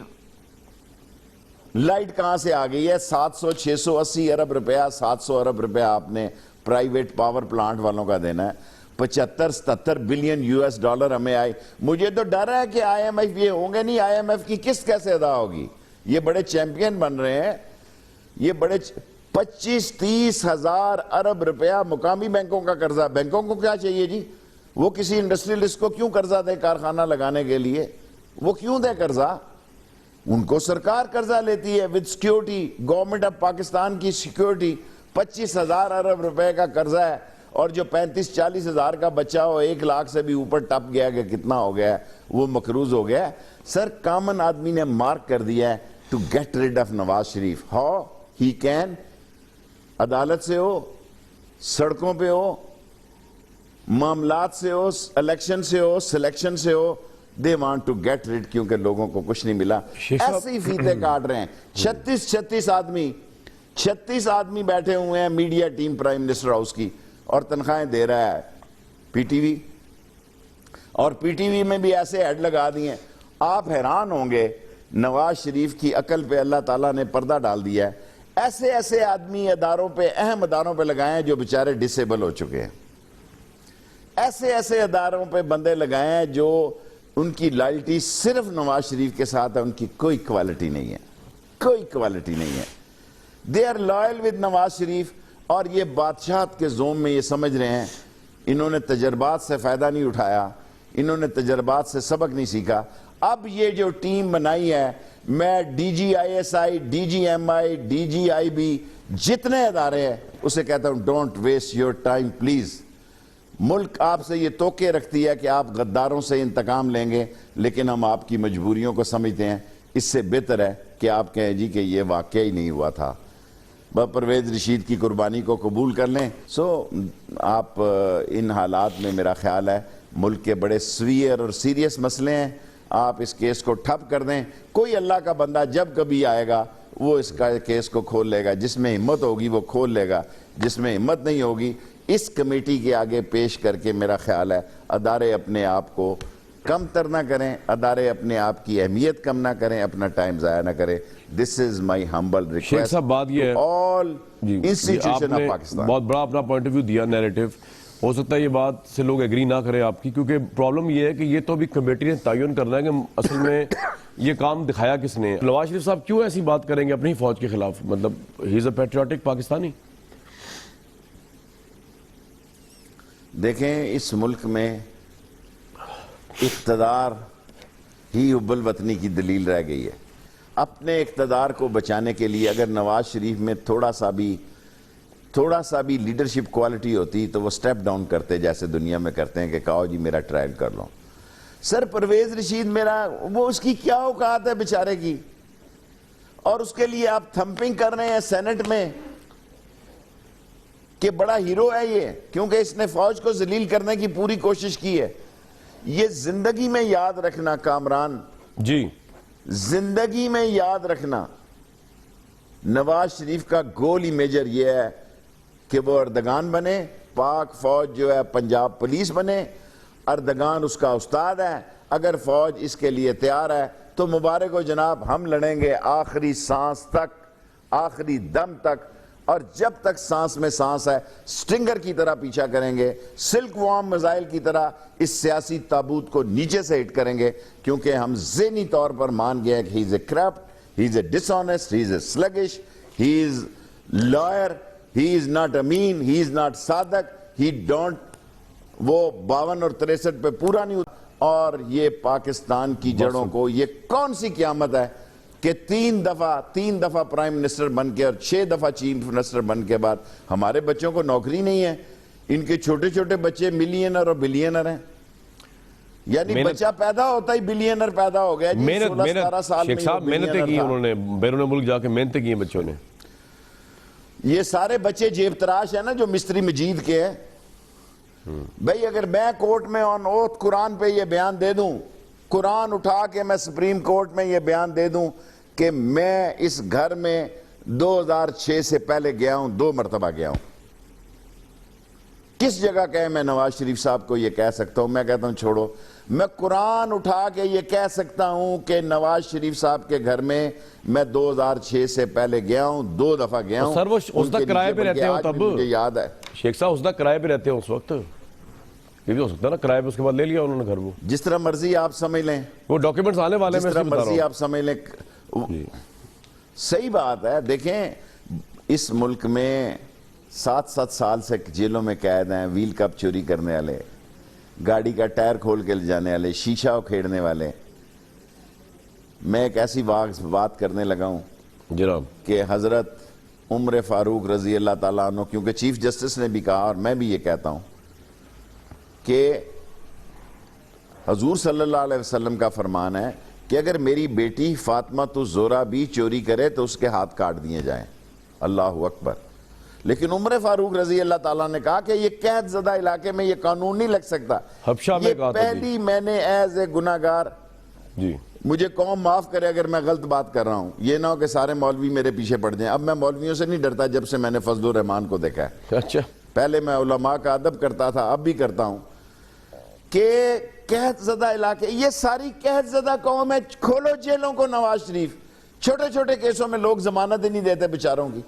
لائٹ کہاں سے آ گئی ہے. 700-680 ارب روپیہ, 700 ارب روپیہ آپ نے پرائیویٹ پاور پلانٹ والوں کا دینا ہے. 75-77 بلین $US ہمیں آئے. مجھے تو ڈر ہے کہ آئی ایم ایف یہ ہوں گے نہیں, آئی ایم ایف کی قسط کیسے ادا ہوگی. یہ بڑے چیمپئن بن رہے ہیں, یہ بڑے 25-30 ہزار ارب روپیہ مقامی بینکوں کا قرضہ. بینکوں کو کیا چاہیے جی, وہ کسی انڈسٹریلسٹ کو کیوں قرضہ دے کارخانہ لگانے کے لیے, وہ کیوں دے قرضہ؟ ان کو سرکار قرضہ لیتی ہے with security. Government of Pakistan کی سیکیورٹی 25,000 ارب روپے کا قرضہ ہے, اور جو 35-40 ہزار کا بچہ ہو 1 لاکھ سے بھی اوپر ٹپ گیا کہ کتنا ہو گیا ہے, وہ مقروض ہو گیا ہے. سر کامن آدمی نے مارک کر دیا ہے to get rid of Nawaz Sharif. How he can, عدالت سے ہو, سڑکوں پہ ہو, معاملات سے ہو, الیکشن سے ہو, سلیکشن سے ہو, they want to get rid, کیونکہ لوگوں کو کچھ نہیں ملا. ایسے ہی فیتے کاٹ رہے ہیں. 36 آدمی بیٹھے ہوئے ہیں media team prime minister house کی, اور تنخواہیں دے رہا ہے پی ٹی وی, اور پی ٹی وی میں بھی ایسے ایڈ لگا دیے. آپ حیران ہوں گے نواز شریف کی عقل پہ اللہ تعالیٰ نے پردہ ڈال دیا ہے. ایسے ایسے آدمی اداروں پہ, اہم اداروں پہ لگائے ہیں جو بیچارے ڈسیبل ہو چکے ہیں. ایسے ایسے اداروں پہ بندے لگائے ہیں جو ان کی لائلٹی صرف نواز شریف کے ساتھ ہے, ان کی کوئی کوالٹی نہیں ہے, کوئی کوالٹی نہیں ہے. They are loyal with Nawaz Sharif, اور یہ بادشاہت کے زوم میں یہ سمجھ رہے ہیں انہوں نے تجربات سے فائدہ نہیں اٹھایا, انہوں نے تجربات سے سبق نہیں سیکھا. اب یہ جو ٹیم بنائی ہے, میں D G I S I, D G M I, D G I B, جتنے ادارے ہیں اسے کہتا ہوں don't waste your time please. ملک آپ سے یہ توقع رکھتی ہے کہ آپ غداروں سے انتقام لیں گے, لیکن ہم آپ کی مجبوریوں کو سمجھتے ہیں. اس سے بہتر ہے کہ آپ کہیں جی کہ یہ واقعہ ہی نہیں ہوا تھا. پرویز رشید کی قربانی کو قبول کر لیں. آپ ان حالات میں میرا خیال ہے ملک کے بڑے سویئر اور سیریس مسئلے ہیں, آپ اس کیس کو ٹھپ کر دیں. کوئی اللہ کا بندہ جب کبھی آئے گا وہ اس کا کیس کو کھول لے گا, جس میں ہمت ہوگی وہ کھول لے گا, جس میں ہمت نہیں ہوگی اس کمیٹی کے آگے پیش کر کے میرا خیال ہے ادارے اپنے آپ کو کم تر نہ کریں, ادارے اپنے آپ کی اہمیت کم نہ کریں, اپنا ٹائم ضائع نہ کریں. This is my humble request to all institution of Pakistan. بہت بڑا اپنا پوائنٹ آف ویو دیا نیریٹو. ہو سکتا ہے یہ بات سے لوگ ایگری نہ کریں آپ کی, کیونکہ پرابلم یہ ہے کہ یہ تو ابھی کمیٹی نے تعین کرنا ہے کہ اصل میں یہ کام دکھایا کس نے. نواز شریف صاحب کیوں ایسی بات کریں گے اپنی فوج کے خلاف؟ مطلب ہی از اے پیٹریوٹک پاکستانی. دیکھیں اس ملک میں اقتدار ہی حب الوطنی کی دلیل رہ گئی ہے. اپنے اقتدار کو بچانے کے لیے اگر نواز شریف میں تھوڑا سا بھی لیڈرشپ کوالٹی ہوتی تو وہ سٹیپ ڈاؤن کرتے, جیسے دنیا میں کرتے ہیں کہ کہو جی میرا ٹرائل کر لو. سر پرویز رشید وہ اس کی کیا اوقات ہے بیچارے کی, اور اس کے لیے آپ تھمپنگ کر رہے ہیں سینٹ میں کہ بڑا ہیرو ہے یہ, کیونکہ اس نے فوج کو ذلیل کرنے کی پوری کوشش کی ہے. یہ زندگی میں یاد رکھنا کامران, جی زندگی میں یاد رکھنا, نواز شریف کا گول ہی میجر یہ ہے کہ وہ اردگان بنے, پاک فوج جو ہے پنجاب پولیس بنے. اردگان اس کا استاد ہے, اگر فوج اس کے لیے تیار ہے تو مبارک ہو جناب, ہم لڑیں گے آخری سانس تک, آخری دم تک, اور جب تک سانس میں سانس ہے سٹنگر کی طرح پیچھا کریں گے, سلک وارم میزائل کی طرح اس سیاسی تابوت کو نیچے سے ہٹ کریں گے, کیونکہ ہم ذہنی طور پر مان گئے کہ he is a corrupt, he is a dishonest, he is a sluggish, he is liar, he is not امین, ہی از ناٹ صادق, ہی ڈونٹ, وہ 52 اور 63 پہ پورا نہیں ہوتا. اور یہ پاکستان کی جڑوں کو, یہ کون سی قیامت ہے کہ 3 دفعہ پرائم منسٹر بن کے اور 6 دفعہ چیف منسٹر بن کے بعد ہمارے بچوں کو نوکری نہیں ہے. ان کے چھوٹے چھوٹے بچے ملینر اور بلینر ہیں, یعنی بچہ پیدا ہوتا ہی بلینر پیدا ہو گیا. 16-17 سال میں محنتیں کی انہوں نے, بیرون ملک جا کے محنتیں کی ہیں بچوں نے. یہ سارے بچے جیب تراش ہیں نا جو مستری مجید کے ہیں. بھئی اگر میں کورٹ میں آن اوتھ قرآن پہ یہ بیان دے دوں, قرآن اٹھا کے میں سپریم کورٹ میں یہ بیان دے دوں کہ میں اس گھر میں 2006 سے پہلے گیا ہوں, 2 مرتبہ گیا ہوں, کس جگہ کہے میں نواز شریف صاحب کو یہ کہہ سکتا ہوں؟ میں کہتا ہوں چھوڑو, میں قرآن اٹھا کے یہ کہہ سکتا ہوں کہ نواز شریف صاحب کے گھر میں میں 2006 سے پہلے گیا ہوں, 2 دفعہ گیا ہوں. سر وہ اس تک کرائے پہ رہتے ہو تب, مجھے یاد ہے شیخ صاحب اس تک کرائے پہ رہتے ہو اس وقت, یہ بھی ہو سکتا ہے نا کرائے پہ اس کے بعد لے لیا انہوں نے گھر. وہ جس طرح مرضی آپ سمجھ لیں, وہ ڈاکیومنٹس آنے والے, جس طرح مرضی آپ سمجھ لیں, صحیح بات ہے. دیکھیں اس ملک میں 7 سال سے جیلوں میں قید ہیں ویل کپ چوری کرنے والے, گاڑی کا ٹائر کھول کے لے جانے والے, شیشہ اکھیڑنے والے. میں ایک ایسی بات کرنے لگا ہوں جناب کہ حضرت عمر فاروق رضی اللہ تعالیٰ عنہ، کیونکہ چیف جسٹس نے بھی کہا اور میں بھی یہ کہتا ہوں کہ حضور صلی اللہ علیہ وسلم کا فرمان ہے کہ اگر میری بیٹی فاطمہ الزہرا بھی چوری کرے تو اس کے ہاتھ کاٹ دیے جائیں. اللہ اکبر. لیکن عمر فاروق رضی اللہ تعالیٰ نے کہا کہ یہ قحط زدہ علاقے میں یہ قانون نہیں لگ سکتا. حبشہ میں یہ کہا تھا پہلی میں نے ایز اے گناہگار، جی مجھے قوم معاف کرے اگر میں غلط بات کر رہا ہوں، یہ نہ ہو کہ سارے مولوی میرے پیچھے پڑ جائیں. اب میں مولویوں سے نہیں ڈرتا جب سے میں نے فضل الرحمان کو دیکھا ہے. اچھا پہلے میں علماء کا ادب کرتا تھا، اب بھی کرتا ہوں. کہ قحط زدہ علاقے، یہ ساری قحط زدہ قوم ہے. کھولو جیلوں کو نواز شریف. چھوٹے چھوٹے کیسوں میں لوگ ضمانت ہی نہیں دیتے بیچاروں کی.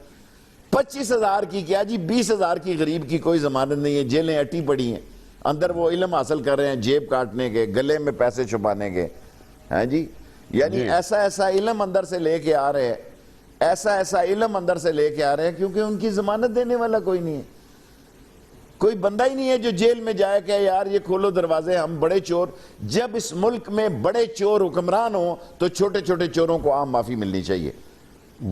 25,000 کی کیا جی 20,000 کی غریب کی کوئی ضمانت نہیں ہے. جیلیں اٹی پڑی ہیں، اندر وہ علم حاصل کر رہے ہیں جیب کاٹنے کے، گلے میں پیسے چھپانے کے. ہاں جی، یعنی ایسا علم اندر سے لے کے آ رہے ہیں، ایسا علم اندر سے لے کے آ رہے ہیں کیونکہ ان کی ضمانت دینے والا کوئی نہیں ہے. کوئی بندہ ہی نہیں ہے جو جیل میں جائے کہ یار یہ کھولو دروازے، ہم بڑے چور. جب اس ملک میں بڑے چور حکمران ہوں تو چھوٹے چھوٹے چوروں کو عام معافی ملنی چاہیے.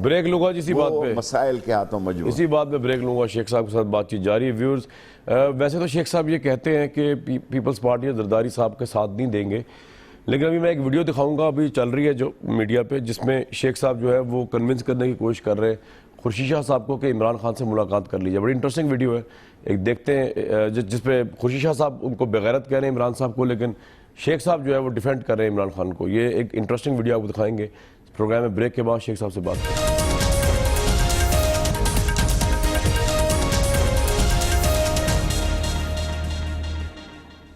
بریک لوں گا اسی بات پہ، مسائل کے ہاتھوں مجبور. اسی بات پہ بریک لوں گا. شیخ صاحب کے ساتھ بات چیت جاری ہے. ویورز ویسے تو شیخ صاحب یہ کہتے ہیں کہ پیپلز پارٹی زرداری صاحب کے ساتھ نہیں دیں گے، لیکن ابھی میں ایک ویڈیو دکھاؤں گا، ابھی چل رہی ہے جو میڈیا پہ، جس میں شیخ صاحب جو ہے وہ کنونس کرنے کی کوشش کر رہے ہیں خورشید شاہ صاحب کو کہ عمران خان سے ملاقات کر لیجیے. بڑی انٹرسٹنگ ویڈیو ہے، ایک دیکھتے ہیں جس پہ خورشید شاہ صاحب ان کو بغیرت کہہ رہے ہیں عمران صاحب کو، لیکن شیخ صاحب جو ہے وہ ڈیفینڈ کر رہے ہیں عمران خان کو. یہ ایک انٹرسٹنگ ویڈیو آپ کو دکھائیں گے پروگرام میں. بریک کے بعد شیخ صاحب سے بات کریں.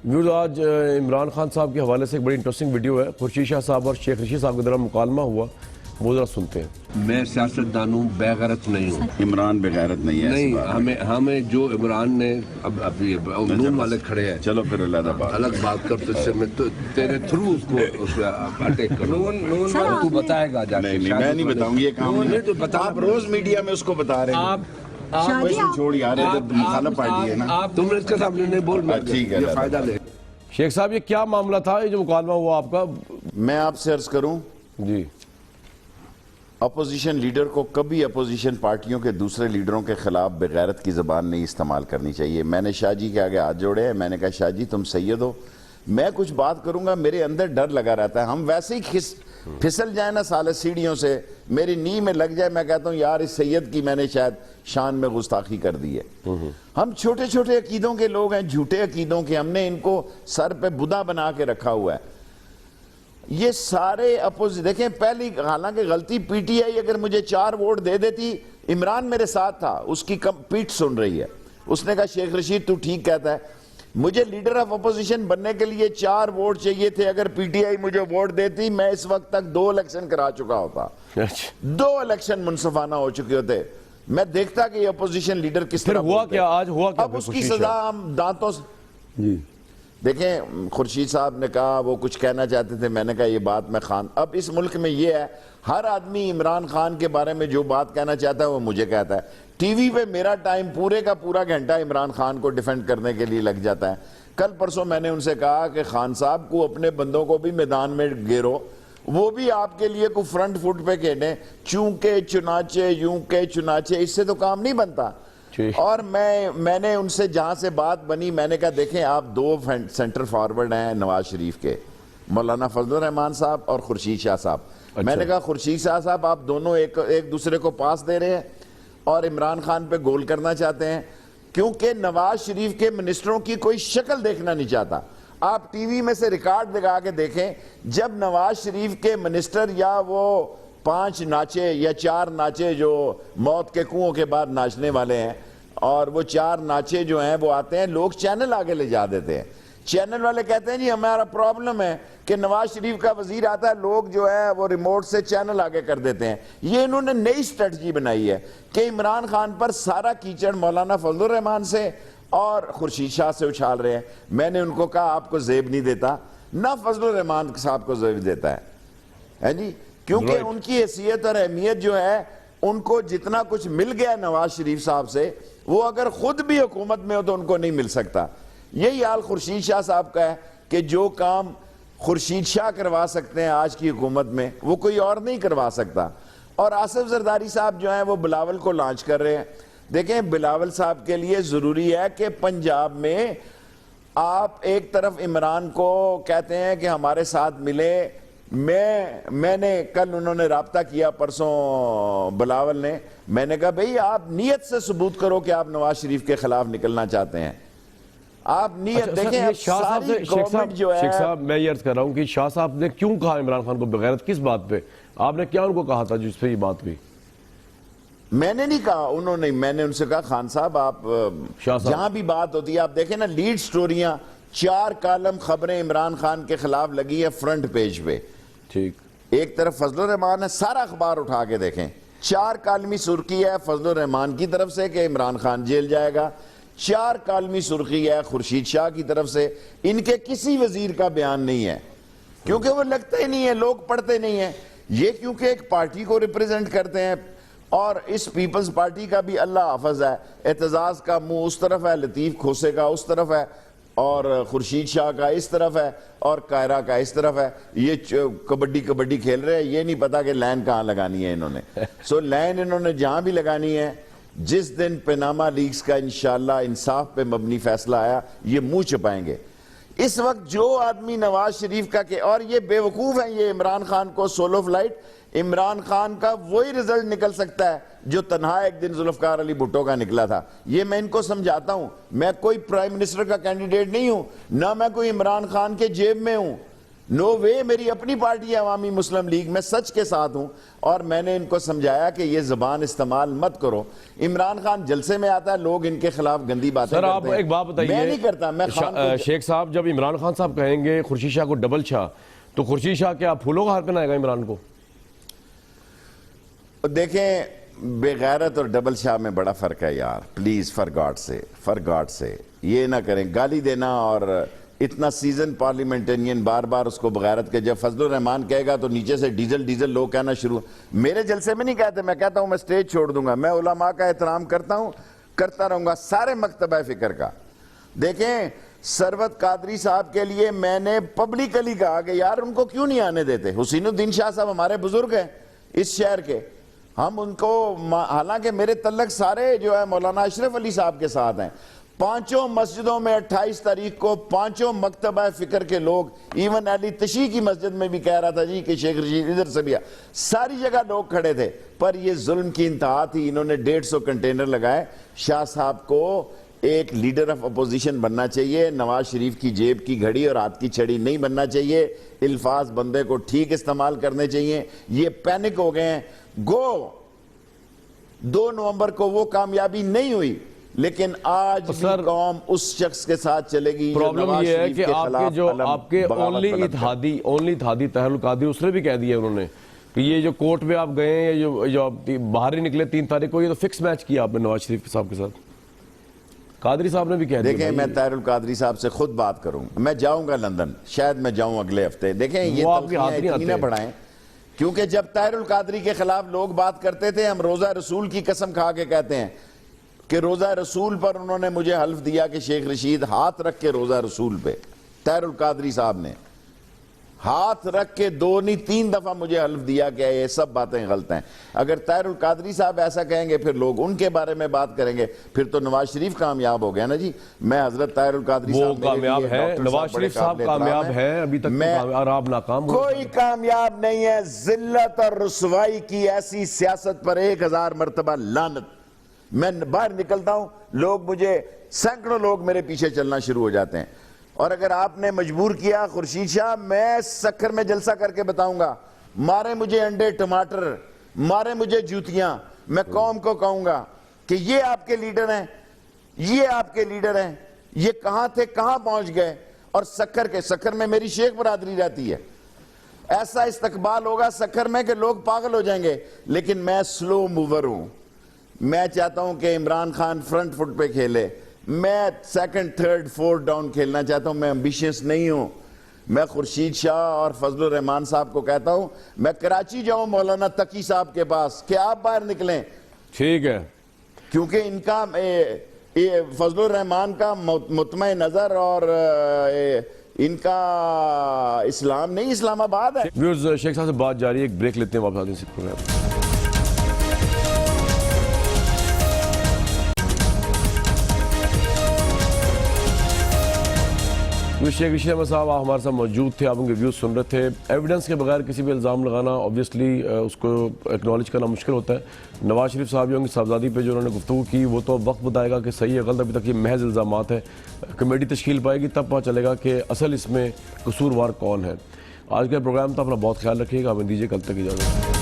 ویورز آج عمران خان صاحب کے حوالے سے ایک بڑی انٹرسٹنگ ویڈیو ہے. خورشید شاہ صاحب اور شیخ رشید صاحب کے درمیان مکالمہ ہوا، وہ ذرا سنتے ہیں. میں سیاستدان ہوں، بے غیرت نہیں ہوں. عمران بغیرت نہیں ہے. نہیں، ہمیں جو عمران نے اب یہ نون والے کھڑے ہیں، چلو پھر الگ بات کر، تو میں تیرے تھرو اس کو اٹیک کروں. تو بتائے گا جا کے. میں نہیں بتاؤں گی یہ کام. آپ روز میڈیا میں اس کو بتا رہے ہیں. چھوڑ یار، مخالف پارٹی ہے نا. تم نے اس کے سامنے نہیں بول، ٹھیک ہے، فائدہ لے. شیخ صاحب یہ کیا معاملہ تھا یہ جو مکالمہ ہوا آپ کا؟ میں آپ سے عرض کروں، جی اپوزیشن لیڈر کو کبھی اپوزیشن پارٹیوں کے دوسرے لیڈروں کے خلاف بغیرت کی زبان نہیں استعمال کرنی چاہیے. میں نے شاہ جی کے آگے ہاتھ جوڑے ہیں، میں نے کہا شاہ جی تم سید ہو، میں کچھ بات کروں گا میرے اندر ڈر لگا رہتا ہے. ہم ویسے ہی پھسل جائیں نا سالے سیڑھیوں سے، میری نی میں لگ جائے، میں کہتا ہوں یار اس سید کی میں نے شاید شان میں گستاخی کر دی ہے. ہم چھوٹے چھوٹے عقیدوں کے لوگ ہیں، جھوٹے عقیدوں کے، ہم نے ان کو سر پہ بدا بنا کے رکھا ہوا ہے. یہ سارے دیکھیں پہلی، حالانکہ غلطی پی ٹی آئی اگر مجھے 4 ووٹ دے دیتی، عمران میرے ساتھ تھا، اس کی پیٹ سن رہی ہے. اس نے کہا شیخ رشید تو ٹھیک کہتا ہے، مجھے لیڈر آف اپوزیشن بننے کے لیے 4 ووٹ چاہیے تھے. اگر پی ٹی آئی مجھے ووٹ دیتی میں اس وقت تک 2 الیکشن کرا چکا ہوتا. 2 الیکشن منصفانہ ہو چکے ہوتے. میں دیکھتا کہ یہ اپوزیشن لیڈر کس طرح ہوا کیا آج ہوا کیا. اب اس کی سزا ہم دانتوں سے جی دیکھیں. خورشید صاحب نے کہا وہ کچھ کہنا چاہتے تھے، میں نے کہا یہ بات میں اب اس ملک میں یہ ہے، ہر آدمی عمران خان کے بارے میں جو بات کہنا چاہتا ہے وہ مجھے کہتا ہے. ٹی وی پہ میرا ٹائم پورے کا پورا گھنٹہ عمران خان کو ڈیفینڈ کرنے کے لیے لگ جاتا ہے. کل پرسوں میں نے ان سے کہا کہ خان صاحب کو اپنے بندوں کو بھی میدان میں گیرو، وہ بھی آپ کے لیے کوئی فرنٹ فٹ پہ کھیلیں، چونکہ چنانچہ یوں کہ چنانچہ، اس سے تو کام نہیں بنتا. اور میں نے ان سے جہاں سے بات بنی، میں نے کہا دیکھیں آپ 2 سینٹر فارورڈ ہیں نواز شریف کے، مولانا فضل الرحمان صاحب اور خورشید شاہ صاحب. میں نے کہا خورشید شاہ صاحب آپ دونوں ایک دوسرے کو پاس دے رہے ہیں اور عمران خان پہ گول کرنا چاہتے ہیں، کیونکہ نواز شریف کے منسٹروں کی کوئی شکل دیکھنا نہیں چاہتا. آپ ٹی وی میں سے ریکارڈ لگا کے دیکھیں، جب نواز شریف کے منسٹر یا وہ 5 ناچے یا 4 ناچے جو موت کے کنویں کے بعد ناچنے والے ہیں، اور وہ 4 ناچے جو ہیں وہ آتے ہیں، لوگ چینل آگے لے جا دیتے ہیں. چینل والے کہتے ہیں جی ہمارا پرابلم ہے کہ نواز شریف کا وزیر آتا ہے، لوگ جو ہے وہ ریموٹ سے چینل آگے کر دیتے ہیں. یہ انہوں نے نئی سٹریٹجی بنائی ہے کہ عمران خان پر سارا کیچڑ مولانا فضل الرحمان سے اور خورشید شاہ سے اچھال رہے ہیں. میں نے ان کو کہا آپ کو زیب نہیں دیتا، نہ فضل الرحمان صاحب کو زیب دیتا ہے جی، کیونکہ ان کی حیثیت اور اہمیت جو ہے، ان کو جتنا کچھ مل گیا نواز شریف صاحب سے، وہ اگر خود بھی حکومت میں ہو تو ان کو نہیں مل سکتا. یہی حال خورشید شاہ صاحب کا ہے کہ جو کام خورشید شاہ کروا سکتے ہیں آج کی حکومت میں، وہ کوئی اور نہیں کروا سکتا. اور آصف زرداری صاحب جو ہیں وہ بلاول کو لانچ کر رہے ہیں. دیکھیں بلاول صاحب کے لیے ضروری ہے کہ پنجاب میں آپ ایک طرف عمران کو کہتے ہیں کہ ہمارے ساتھ ملے. میں نے کل انہوں نے رابطہ کیا پرسوں بلاول نے، میں نے کہا بھئی آپ نیت سے ثبوت کرو کہ آپ نواز شریف کے خلاف نکلنا چاہتے ہیں. آپ نیت دیکھیں. اب ساری گورنمنٹ جو ہے، شیخ صاحب میں یہ عرض کر رہا ہوں کہ شاہ صاحب نے کیوں کہا عمران خان کو بغیرت؟ کس بات پہ آپ نے کیا ان کو کہا تھا جس پہ یہ بات ہوئی؟ میں نے نہیں کہا، انہوں نے. میں نے ان سے کہا خان صاحب آپ جہاں بھی بات ہوتی ہے آپ دیکھیں نا، لیڈ سٹوریاں 4 کالم خبریں عمران خان کے خلاف لگی ہے فرنٹ پیج پہ. ٹھیک، ایک طرف فضل الرحمان ہے، سارا اخبار اٹھا کے دیکھیں، 4 کالمی سرخی ہے فضل الرحمان کی طرف سے کہ عمران خان جیل جائے گا، 4 کالمی سرخی ہے خورشید شاہ کی طرف سے. ان کے کسی وزیر کا بیان نہیں ہے کیونکہ وہ لگتا ہی نہیں ہے، لوگ پڑھتے نہیں ہیں. یہ کیونکہ ایک پارٹی کو ریپریزنٹ کرتے ہیں، اور اس پیپلز پارٹی کا بھی اللہ حافظ ہے. اعتزاز کا منہ اس طرف ہے، لطیف کھوسے کا اس طرف ہے، اور خورشید شاہ کا اس طرف ہے، اور کائرہ کا اس طرف ہے. یہ کبڈی کھیل رہے ہیں، یہ نہیں پتا کہ لائن کہاں لگانی ہے انہوں نے. سو لائن انہوں نے جہاں بھی لگانی ہے. جس دن پیناما لیکس کا انشاءاللہ انصاف پہ مبنی فیصلہ آیا، یہ منہ چھپائیں گے. اس وقت جو آدمی نواز شریف کا کہ اور یہ بے وقوف ہیں، یہ عمران خان کو سولو فلائٹ، عمران خان کا وہی رزلٹ نکل سکتا ہے جو تنہا ایک دن ذوالفقار علی بھٹو کا نکلا تھا. یہ میں ان کو سمجھاتا ہوں. میں کوئی پرائم منسٹر کا کینڈیڈیٹ نہیں ہوں، نہ میں کوئی عمران خان کے جیب میں ہوں. نو وے. میری اپنی پارٹی ہے عوامی مسلم لیگ، میں سچ کے ساتھ ہوں. اور میں نے ان کو سمجھایا کہ یہ زبان استعمال مت کرو. عمران خان جلسے میں آتا ہے، لوگ ان کے خلاف گندی باتیں کرتے ہیں. سر آپ ایک بات بتائیے، میں نہیں کرتا. میں شیخ صاحب جب عمران خان صاحب کہیں گے خورشید شاہ کو ڈبل شاہ، تو خورشید شاہ کیا پھولوں کا ہار پہنائے گا عمران کو؟ دیکھیں بے غیرت اور ڈبل شاہ میں بڑا فرق ہے یار. پلیز فار گاڈ سے یہ نہ کریں. گالی دینا اور اتنا سیزن پارلیمنٹرین بار بار اس کو بغیرت کے. جب فضل الرحمان کہے گا تو نیچے سے ڈیزل لوگ کہنا شروع. میرے جلسے میں نہیں کہتے، میں کہتا ہوں میں سٹیج چھوڑ دوں گا. میں علماء کا احترام کرتا ہوں، کرتا رہوں گا، سارے مکتبہ فکر کا. دیکھیں ثروت قادری صاحب کے لیے میں نے پبلکلی کہا کہ یار ان کو کیوں نہیں آنے دیتے. حسین الدین شاہ صاحب ہمارے بزرگ ہیں اس شہر کے، ہم ان کو، حالانکہ میرے تعلق سارے جو ہے مولانا اشرف علی صاحب کے ساتھ ہیں. 5 مسجدوں میں 28 تاریخ کو 5 مکتبہ فکر کے لوگ، ایون علی تشیع کی مسجد میں بھی کہہ رہا تھا جی کہ شیخ رشید ادھر سے بھی، ساری جگہ لوگ کھڑے تھے. پر یہ ظلم کی انتہا تھی. انہوں نے 150 کنٹینر لگائے. شاہ صاحب کو ایک لیڈر آف اپوزیشن بننا چاہیے. نواز شریف کی جیب کی گھڑی اور ہاتھ کی چھڑی نہیں بننا چاہیے. الفاظ بندے کو ٹھیک استعمال کرنے چاہیے. یہ پینک ہو گئے ہیں. 2 نومبر کو وہ کامیابی نہیں ہوئی، لیکن آج بھی قوم اس شخص کے ساتھ چلے گی. پرابلم یہ ہے کہ آپ کے اونلی اتحادی طاہر القادری، اس نے بھی کہہ دیا انہوں نے کہ یہ جو کورٹ میں آپ گئے ہیں، جو باہر ہی نکلے 3 تاریخ کو، یہ تو فکس میچ کیا آپ نے نواز شریف صاحب کے ساتھ. قادری صاحب نے بھی کہہ دیا. دیکھیں میں طاہر القادری صاحب سے خود بات کروں. میں جاؤں گا لندن، شاید میں جاؤں اگلے ہفتے. دیکھیں یہ اتنی نہ بڑھائیں، کیونکہ جب طاہر القادری کے خلاف لوگ بات کرتے تھے، ہم روزہ رسول کی قسم کھا کے کہتے ہیں کہ روزہ رسول پر انہوں نے مجھے حلف دیا کہ شیخ رشید ہاتھ رکھ کے روزہ رسول پہ، طاہر القادری صاحب نے ہاتھ رکھ کے 2 نہیں 3 دفعہ مجھے حلف دیا کہ یہ سب باتیں غلط ہیں. اگر طاہر القادری صاحب ایسا کہیں گے پھر لوگ ان کے بارے میں بات کریں گے، پھر تو نواز شریف کامیاب ہو گیا نا جی. میں حضرت طاہر القادری صاحب کامیاب ہے، نواز شریف صاحب کامیاب ہے ابھی تک، اور آپ ناکام. کوئی کامیاب نہیں ہے. ذلت اور رسوائی کی ایسی سیاست پر 1000 مرتبہ لعنت. میں باہر نکلتا ہوں، لوگ مجھے، سینکڑوں لوگ میرے پیچھے چلنا شروع ہو جاتے ہیں. اور اگر آپ نے مجبور کیا خورشید شاہ، میں سکھر میں جلسہ کر کے بتاؤں گا. مارے مجھے انڈے ٹماٹر، مارے مجھے جوتیاں، میں قوم کو کہوں گا کہ یہ آپ کے لیڈر ہیں، یہ آپ کے لیڈر ہیں، یہ کہاں تھے، کہاں پہنچ گئے. اور سکھر میں میری شیخ برادری رہتی ہے. ایسا استقبال ہوگا سکھر میں کہ لوگ پاگل ہو جائیں گے. لیکن میں سلو موور ہوں. میں چاہتا ہوں کہ عمران خان فرنٹ فٹ پہ کھیلے. میں 2nd 3rd 4th ڈاؤن کھیلنا چاہتا ہوں. میں ایمبیشیس نہیں ہوں. میں خورشید شاہ اور فضل الرحمان صاحب کو کہتا ہوں میں کراچی جاؤں مولانا تقی صاحب کے پاس کہ آپ باہر نکلیں. ٹھیک ہے، کیونکہ ان کا فضل الرحمان کا مطمئن نظر اور ان کا اسلام نہیں اسلام آباد ہے. ویورز شیخ صاحب سے بات جاری ہے, ایک بریک لیتے ہیں, واپس آتے ہیں اس پروگرام. شیخ رشید احمد صاحب ہمارے ساتھ موجود تھے, آپ ان کے ویوز سن رہے تھے. ایویڈنس کے بغیر کسی بھی الزام لگانا اوبویسلی اس کو ایکنالج کرنا مشکل ہوتا ہے. نواز شریف صاحب جو ان کی صاحبزادی پہ جو انہوں نے گفتگو کی وہ تو وقت بتائے گا کہ صحیح ہے غلط, ابھی تک یہ محض الزامات ہیں. کمیٹی تشکیل پائے گی تب پتہ چلے گا کہ اصل اس میں قصوروار کون ہے. آج کا پروگرام تو اپنا بہت خیال رکھیے گا, ہمیں دیجیے کل تک اجازت.